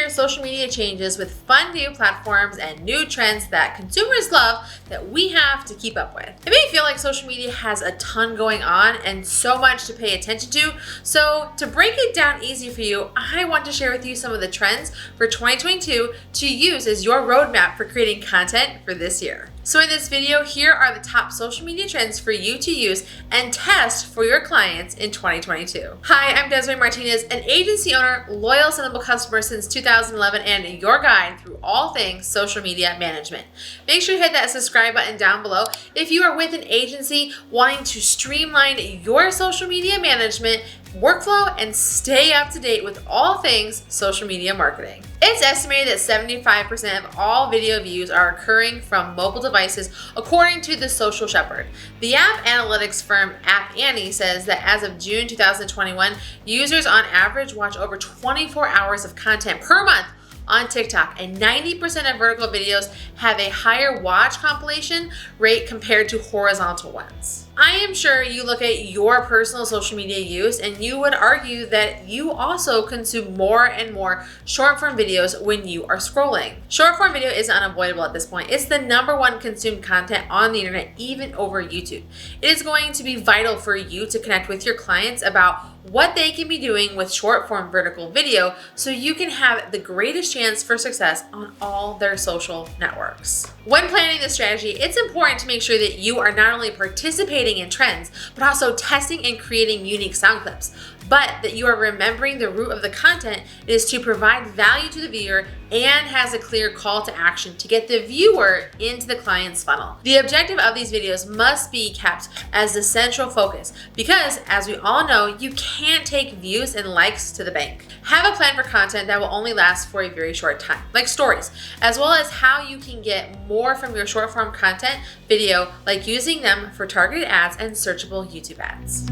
year's social media changes with fun new platforms and new trends that consumers love that we have to keep up with. It may feel like social media has a ton going on and so much to pay attention to. So to break it down easy for you, I want to share with you some of the trends for 2022 to use as your roadmap for creating content for this year. So in this video, here are the top social media trends for you to use and test for your clients in 2022. Hi, I'm Desiree Martinez, an agency owner, loyal Sendible customer since 2011, and your guide through all things social media management. Make sure you hit that subscribe button down below if you are with an agency wanting to streamline your social media management workflow and stay up to date with all things social media marketing. It's estimated that 75% of all video views are occurring from mobile devices, according to the Social Shepherd. The app analytics firm App Annie says that as of June 2021, users on average watch over 24 hours of content per month on TikTok, and 90% of vertical videos have a higher watch compilation rate compared to horizontal ones. I am sure you look at your personal social media use and you would argue that you also consume more and more short form videos when you are scrolling. Short form video is unavoidable at this point. It's the #1 consumed content on the internet, even over YouTube. It is going to be vital for you to connect with your clients about what they can be doing with short form vertical video so you can have the greatest chance for success on all their social networks. When planning this strategy, it's important to make sure that you are not only participating in trends, but also testing and creating unique sound clips, but that you are remembering the root of the content is to provide value to the viewer and has a clear call to action to get the viewer into the client's funnel. The objective of these videos must be kept as the central focus because, as we all know, you can't take views and likes to the bank. Have a plan for content that will only last for a very short time, like stories, as well as how you can get more from your short form content video, like using them for targeted ads and searchable YouTube ads.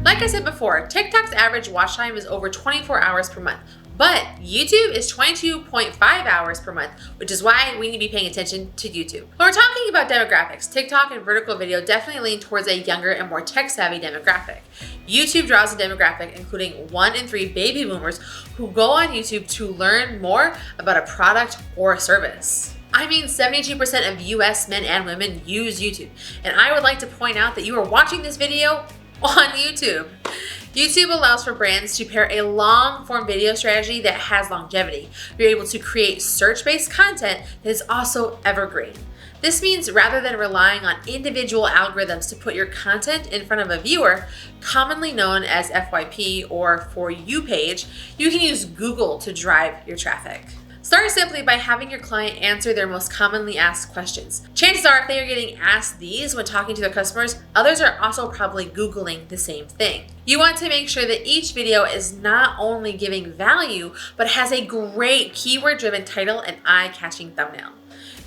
Like I said before, TikTok's average watch time is over 24 hours per month, but YouTube is 22.5 hours per month, which is why we need to be paying attention to YouTube. When we're talking about demographics, TikTok and vertical video definitely lean towards a younger and more tech-savvy demographic. YouTube draws a demographic including 1 in 3 baby boomers who go on YouTube to learn more about a product or a service. I mean, 72% of US men and women use YouTube, and I would like to point out that you are watching this video on YouTube. YouTube allows for brands to pair a long-form video strategy that has longevity. You're able to create search-based content that is also evergreen. This means rather than relying on individual algorithms to put your content in front of a viewer, commonly known as FYP or For You page, you can use Google to drive your traffic. Start simply by having your client answer their most commonly asked questions. Chances are, if they are getting asked these when talking to their customers, others are also probably Googling the same thing. You want to make sure that each video is not only giving value, but has a great keyword-driven title and eye-catching thumbnail.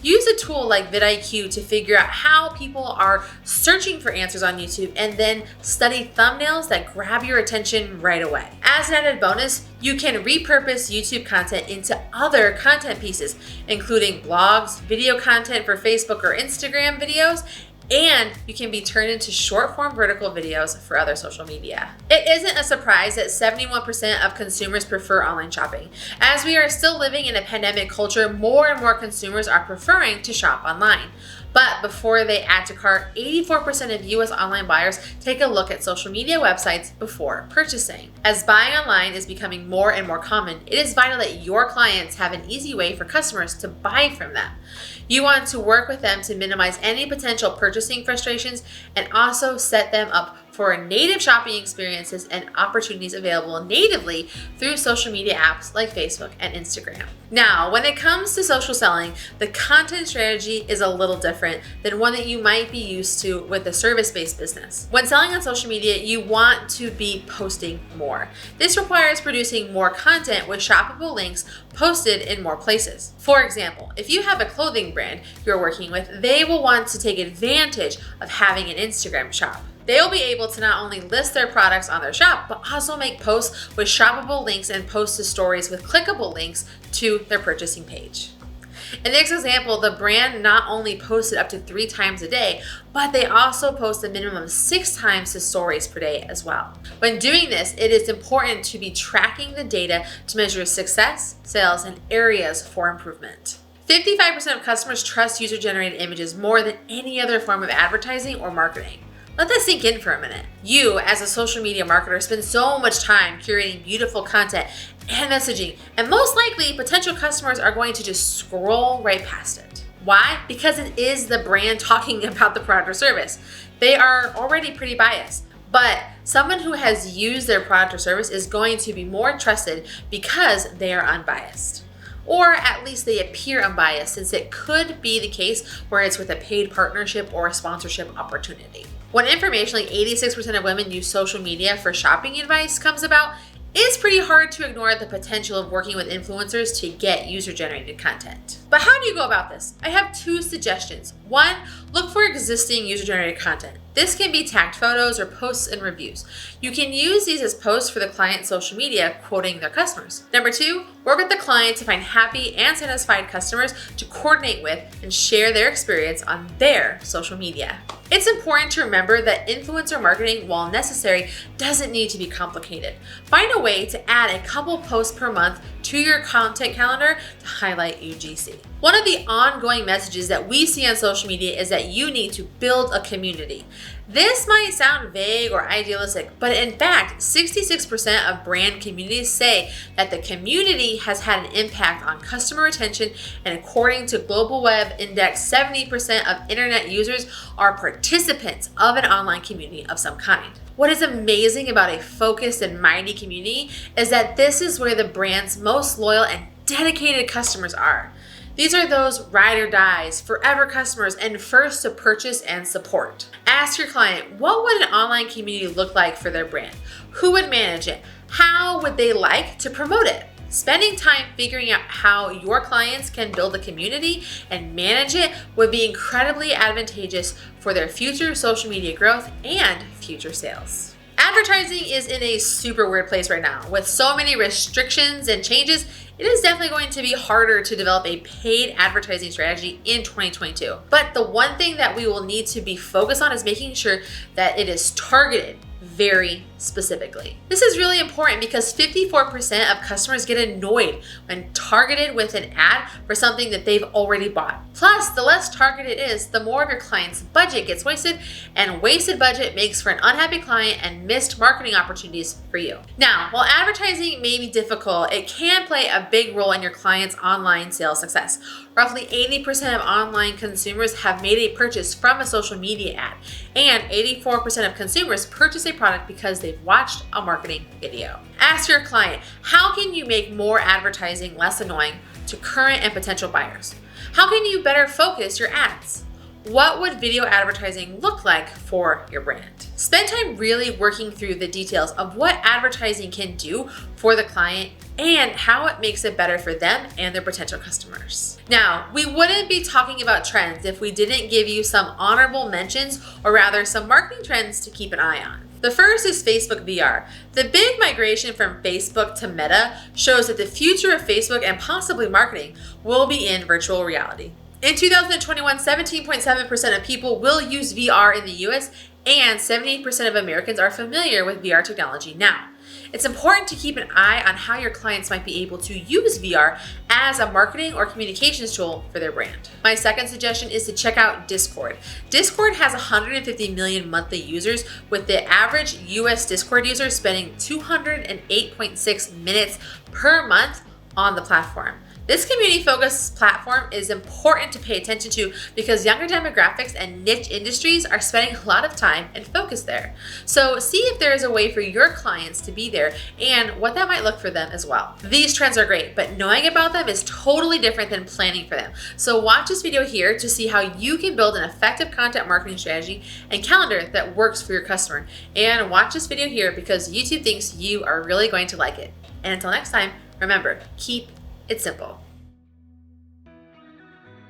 Use a tool like vidIQ to figure out how people are searching for answers on YouTube and then study thumbnails that grab your attention right away. As an added bonus, you can repurpose YouTube content into other content pieces, including blogs, video content for Facebook or Instagram videos, and you can be turned into short form vertical videos for other social media. It isn't a surprise that 71% of consumers prefer online shopping. As we are still living in a pandemic culture, more and more consumers are preferring to shop online. But before they add to cart, 84% of US online buyers take a look at social media websites before purchasing. As buying online is becoming more and more common, it is vital that your clients have an easy way for customers to buy from them. You want to work with them to minimize any potential purchasing frustrations and also set them up for native shopping experiences and opportunities available natively through social media apps like Facebook and Instagram. Now, when it comes to social selling, the content strategy is a little different than one that you might be used to with a service-based business. When selling on social media, you want to be posting more. This requires producing more content with shoppable links posted in more places. For example, if you have a clothing brand you're working with, they will want to take advantage of having an Instagram shop. They'll be able to not only list their products on their shop, but also make posts with shoppable links and post to stories with clickable links to their purchasing page. In this example, the brand not only posted up to 3 times a day, but they also post a minimum of 6 times to stories per day as well. When doing this, it is important to be tracking the data to measure success, sales, and areas for improvement. 55% of customers trust user-generated images more than any other form of advertising or marketing. Let that sink in for a minute. You, as a social media marketer, spend so much time curating beautiful content and messaging, and most likely potential customers are going to just scroll right past it. Why? Because it is the brand talking about the product or service. They are already pretty biased, but someone who has used their product or service is going to be more trusted because they are unbiased. Or at least they appear unbiased, since it could be the case where it's with a paid partnership or a sponsorship opportunity. When informationally 86% of women use social media for shopping advice comes about, it's pretty hard to ignore the potential of working with influencers to get user-generated content. But how do you go about this? I have 2 suggestions. 1, look for existing user-generated content. This can be tagged photos or posts and reviews. You can use these as posts for the client's social media, quoting their customers. Number 2, work with the client to find happy and satisfied customers to coordinate with and share their experience on their social media. It's important to remember that influencer marketing, while necessary, doesn't need to be complicated. Find a way to add a couple posts per month to your content calendar to highlight UGC. One of the ongoing messages that we see on social media is that you need to build a community. This might sound vague or idealistic, but in fact, 66% of brand communities say that the community has had an impact on customer retention, and according to Global Web Index, 70% of internet users are participants of an online community of some kind. What is amazing about a focused and mighty community is that this is where the brand's most loyal and dedicated customers are. These are those ride or dies, forever customers, and first to purchase and support. Ask your client, what would an online community look like for their brand? Who would manage it? How would they like to promote it? Spending time figuring out how your clients can build a community and manage it would be incredibly advantageous for their future social media growth and future sales. Advertising is in a super weird place right now. With so many restrictions and changes, it is definitely going to be harder to develop a paid advertising strategy in 2022. But the one thing that we will need to be focused on is making sure that it is targeted very specifically. This is really important because 54% of customers get annoyed when targeted with an ad for something that they've already bought. Plus, the less targeted it is, the more of your client's budget gets wasted, and wasted budget makes for an unhappy client and missed marketing opportunities for you. Now, while advertising may be difficult, it can play a big role in your client's online sales success. Roughly 80% of online consumers have made a purchase from a social media ad, and 84% of consumers purchase a product because they've watched a marketing video. Ask your client, how can you make more advertising less annoying to current and potential buyers? How can you better focus your ads? What would video advertising look like for your brand? Spend time really working through the details of what advertising can do for the client and how it makes it better for them and their potential customers. Now, we wouldn't be talking about trends if we didn't give you some honorable mentions, or rather some marketing trends to keep an eye on. The first is Facebook VR. The big migration from Facebook to Meta shows that the future of Facebook and possibly marketing will be in virtual reality. In 2021, 17.7% of people will use VR in the US, and 78% of Americans are familiar with VR technology now. It's important to keep an eye on how your clients might be able to use VR as a marketing or communications tool for their brand. My second suggestion is to check out Discord. Discord has 150 million monthly users, with the average US Discord user spending 208.6 minutes per month on the platform. This community-focused platform is important to pay attention to because younger demographics and niche industries are spending a lot of time and focus there. So see if there is a way for your clients to be there and what that might look for them as well. These trends are great, but knowing about them is totally different than planning for them. So watch this video here to see how you can build an effective content marketing strategy and calendar that works for your customer. And watch this video here because YouTube thinks you are really going to like it. And until next time, remember, keep it's simple.